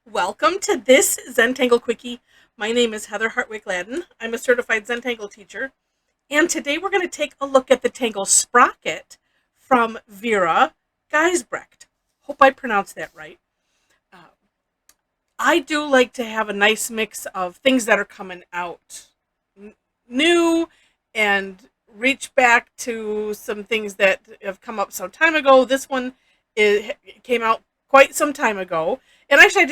Welcome to this Zentangle Quickie. My name is Heather Hartwick Gladden. I'm a certified Zentangle teacher. And today we're going to take a look at the Tangle Sprocket from Vera Giesbrecht. Hope I pronounced that right. Uh, I do like to have a nice mix of things that are coming out new and reach back to some things that have come up some time ago. This one came out quite some time ago. And actually,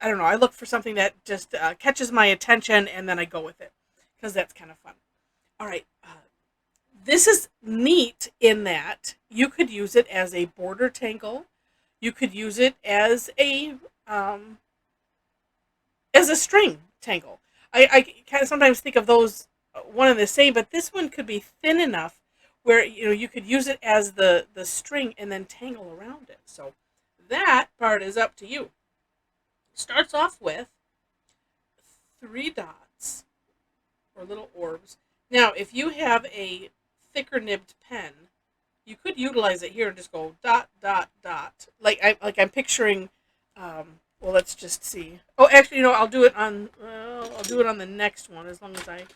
I don't know, I look for something that just catches my attention and then I go with it because that's kind of fun. All right. This is neat in that you could use it as a border tangle. You could use it um, as a string tangle. I kind of sometimes think of those one and the same, but this one could be thin enough where you could use it as the string and then tangle around it. So that part is up to you. Starts off with three dots or little orbs. Now, if you have a thicker nibbed pen, you could utilize it here and just go dot dot dot I'm picturing. Well, let's just see. Oh, actually, I'll do it on. I'll do it on the next one as long as I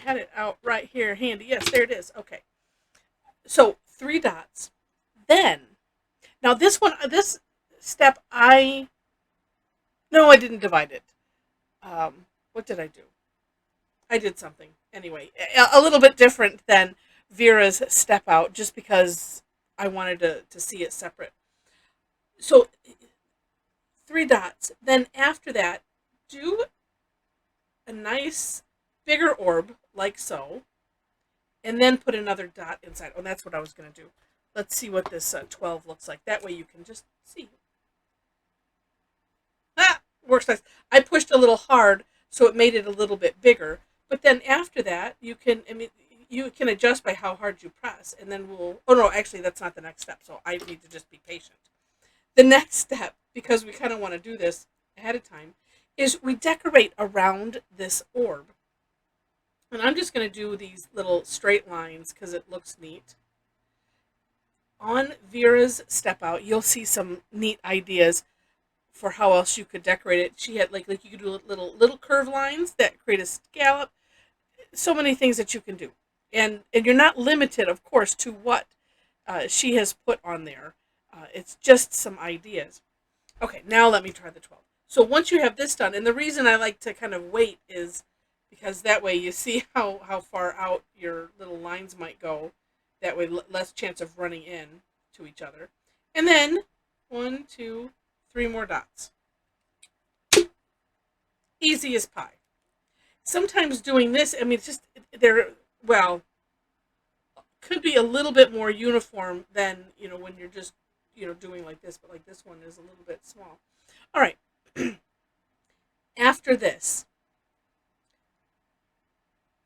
had it out right here handy. Yes, there it is. Okay, so three dots. Then now this step no, I didn't divide it. What did I do? I did something anyway, a little bit different than Vera's step out, just because I wanted to see it separate. So three dots. Then after that, do a nice bigger orb like so, and then put another dot inside. Oh, that's what I was going to do. Let's see what this 12 looks like. That way you can just see. Ah, works nice. I pushed a little hard, so it made it a little bit bigger. But then after that, you can adjust by how hard you press, and then oh no, actually that's not the next step, so I need to just be patient. The next step, because we kind of want to do this ahead of time, is we decorate around this orb. And I'm just going to do these little straight lines because it looks neat. On Vera's step out, you'll see some neat ideas for how else you could decorate it. She had like you could do little curve lines that create a scallop. So many things that you can do, and you're not limited, of course, to what she has put on there. It's just some ideas. Okay, now let me try the 12. So once you have this done, and the reason I like to kind of wait is because that way you see how far out your little lines might go. That way, less chance of running in to each other. And then one, two, three more dots. Easy as pie. Sometimes doing this, it's just well, could be a little bit more uniform than when you're just doing like this, but like this one is a little bit small. All right. After this,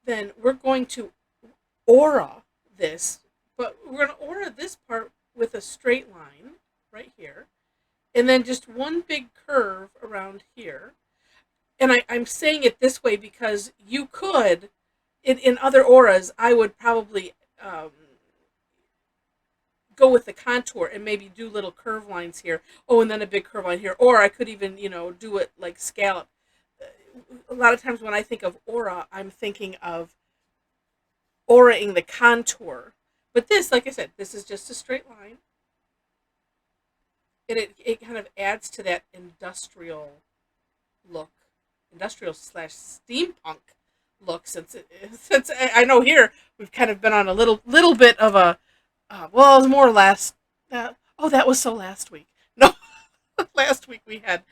then we're going to aura this, but we're going to aura this part with a straight line right here, and then just one big curve around here. And I'm saying it this way because you could, in other auras, I would probably go with the contour and maybe do little curve lines here. Oh, and then a big curve line here. Or I could even, do it like scallop. A lot of times when I think of aura, I'm thinking of auraing the contour. But this, like I said, this is just a straight line. And it kind of adds to that industrial look. Industrial / steampunk look, since I know here we've kind of been on a little bit of a well, it was more last. Oh, that was so last week. No, last week we had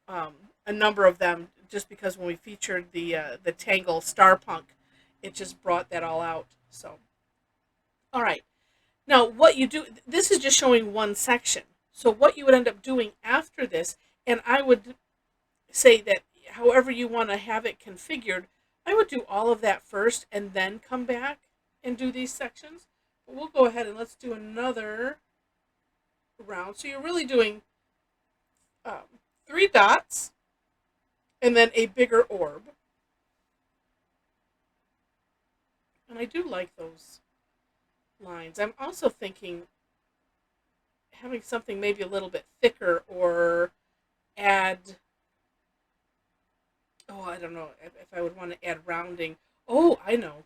a number of them just because when we featured the Tangle Starpunk, it just brought that all out. So, all right. Now, what you do, this is just showing one section. So, what you would end up doing after this, and I would say that however you want to have it configured, I would do all of that first and then come back and do these sections. But we'll go ahead and let's do another round. So you're really doing three dots and then a bigger orb. And I do like those lines. I'm also thinking having something maybe a little bit thicker or add Oh, I don't know if I would want to add rounding. Oh, I know.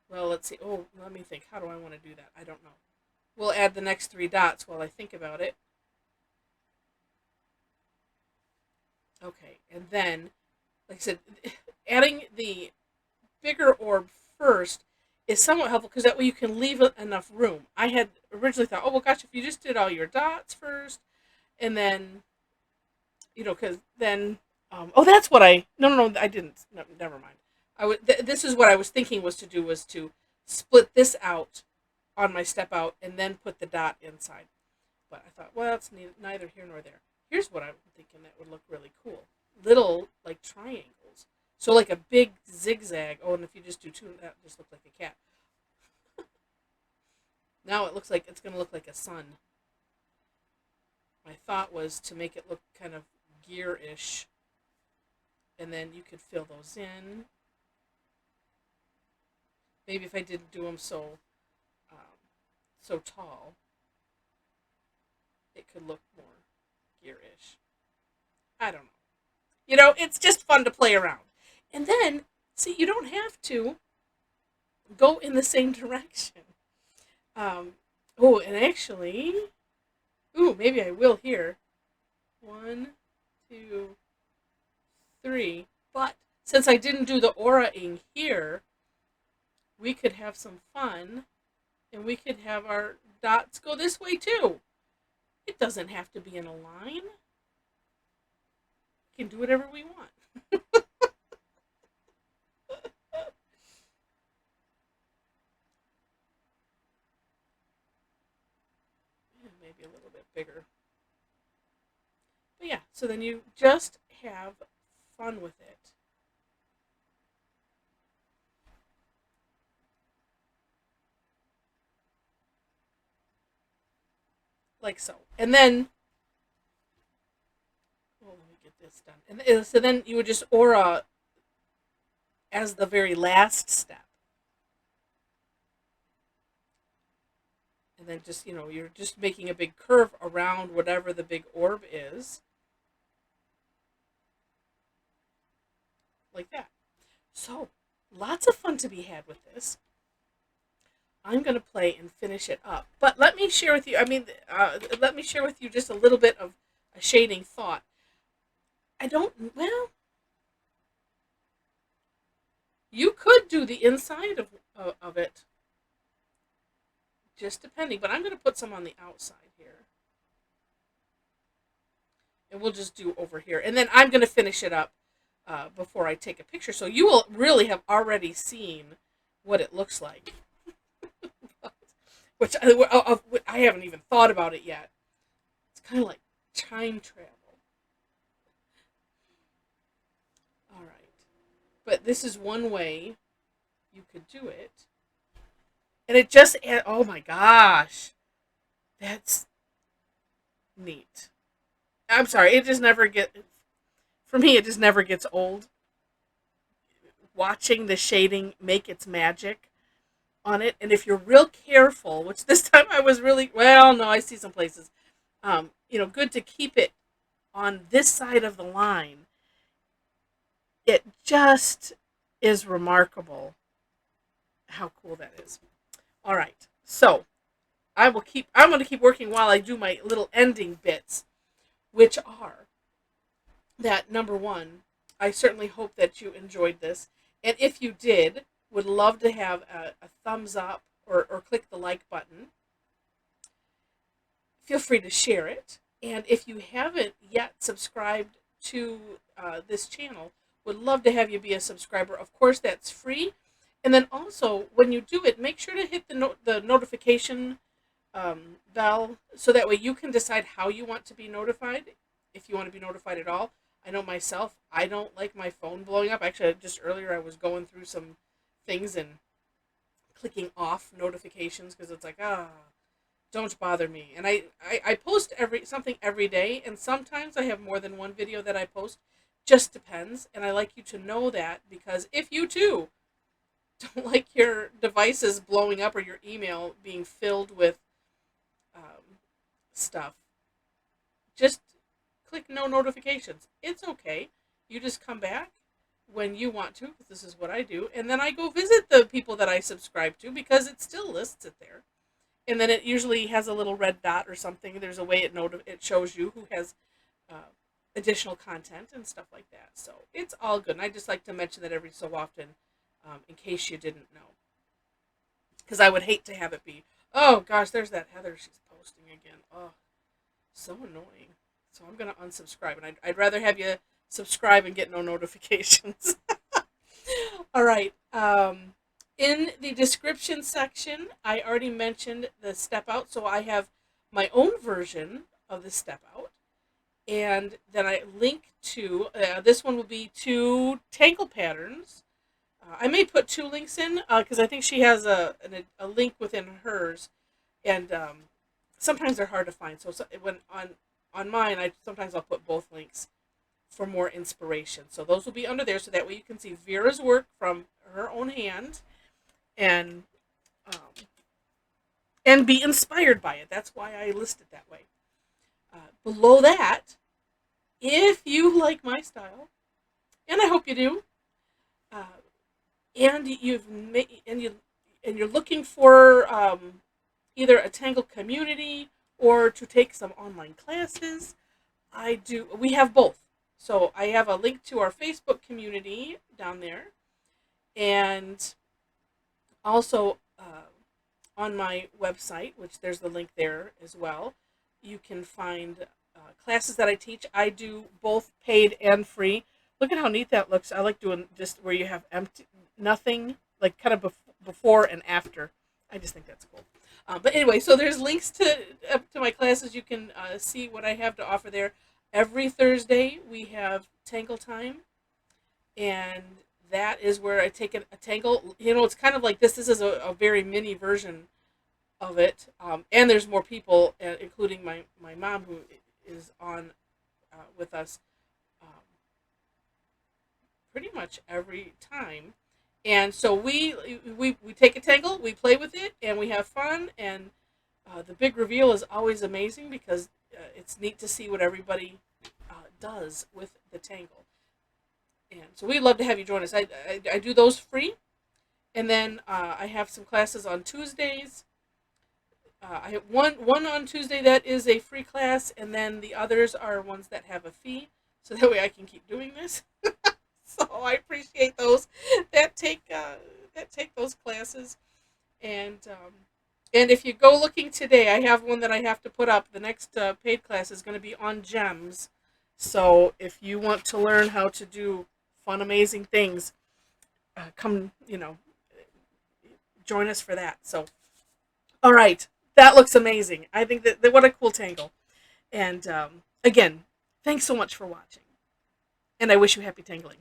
Well, let's see. Oh, let me think. How do I want to do that? I don't know. We'll add the next 3 dots while I think about it. Okay, and then, like I said, adding the bigger orb first is somewhat helpful because that way you can leave enough room. I had originally thought, oh, well, gosh, if you just did all your dots first, and then, because then, oh, that's what no, I didn't. No, never mind. This is what I was thinking was to split this out on my step out and then put the dot inside. But I thought, well, it's neither here nor there. Here's what I'm thinking that would look really cool. Little, like, triangles. So, like a big zigzag. Oh, and if you just do two, that just looks like a cat. Now it looks like it's going to look like a sun. My thought was to make it look kind of gear-ish. And then you could fill those in. Maybe if I didn't do them so tall, it could look more gear-ish. I don't know. It's just fun to play around. And then, see, you don't have to go in the same direction. And actually, maybe I will here. 1, 2, 3. But since I didn't do the aura-ing here, we could have some fun, and we could have our dots go this way too. It doesn't have to be in a line. We can do whatever we want. Maybe a little bit bigger. But yeah, so then you just have fun with it. Like so. And then, let me get this done. And so then you would just aura as the very last step. And then just, you're just making a big curve around whatever the big orb is. Like that. So, lots of fun to be had with this. I'm going to play and finish it up. But let me share with you, let me share with you just a little bit of a shading thought. You could do the inside of it. Just depending. But I'm going to put some on the outside here. And we'll just do over here. And then I'm going to finish it up before I take a picture. So you will really have already seen what it looks like. Which I haven't even thought about it yet. It's kind of like time travel. All right. But this is one way you could do it. And it just, oh my gosh. That's neat. I'm sorry, for me, it just never gets old. Watching the shading make its magic on it. And if you're real careful, which this time I was really, no, I see some places, good to keep it on this side of the line. It just is remarkable how cool that is. All right. So I'm going to keep working while I do my little ending bits, which are that, number one, I certainly hope that you enjoyed this. And if you did, would love to have a thumbs up or click the like button. Feel free to share it. And if you haven't yet subscribed to this channel, would love to have you be a subscriber. Of course, that's free. And then also, when you do it, make sure to hit the notification bell so that way you can decide how you want to be notified, if you want to be notified at all. I know myself, I don't like my phone blowing up. Actually, just earlier I was going through some things and clicking off notifications because it's like, don't bother me. And I post something every day, and sometimes I have more than one video that I post. Just depends. And I like you to know that, because if you too don't like your devices blowing up or your email being filled with stuff, just click no notifications. It's okay. You just come back when you want to, because this is what I do. And then I go visit the people that I subscribe to because it still lists it there. And then it usually has a little red dot or something. There's a way it shows you who has uh, additional content and stuff like that. So it's all good. And I just like to mention that every so often, in case you didn't know. Because I would hate to have it be, oh gosh, there's that Heather, she's posting again. Oh, so annoying. So I'm going to unsubscribe. And I'd rather have you subscribe and get no notifications. All right. In the description section, I already mentioned the step out. So I have my own version of the step out. And then I link to, this one will be 2 tangle patterns. I may put 2 links in because I think she has a link within hers. And sometimes they're hard to find. So when on mine, sometimes I'll put both links for more inspiration. So those will be under there, so that way you can see Vera's work from her own hand, and be inspired by it. That's why I list it that way. Below that, if you like my style, and I hope you do, and you're looking for either a Tangle community or to take some online classes, we have both. So I have a link to our Facebook community down there, and also on my website, which there's the link there as well, you can find classes that I teach. I do both paid and free. Look at how neat that looks. I like doing just where you have nothing, like kind of before and after. I just think that's cool. But anyway, so there's links to my classes. You can see what I have to offer there. Every Thursday we have Tangle time, and that is where I take a Tangle. It's kind of like this. This is a very mini version of it, and there's more people, including my mom, who is on with us pretty much every time. And so we take a Tangle, we play with it, and we have fun. And the big reveal is always amazing because it's neat to see what everybody does with the Tangle. And so we'd love to have you join us. I do those free. And then I have some classes on Tuesdays. I have one on Tuesday that is a free class, and then the others are ones that have a fee. So that way I can keep doing this. So I appreciate those that take those classes. And if you go looking today, I have one that I have to put up. The next paid class is going to be on gems. So if you want to learn how to do fun, amazing things, come, join us for that. So, all right, that looks amazing. I think that what a cool Tangle. And again, thanks so much for watching. And I wish you happy tangling.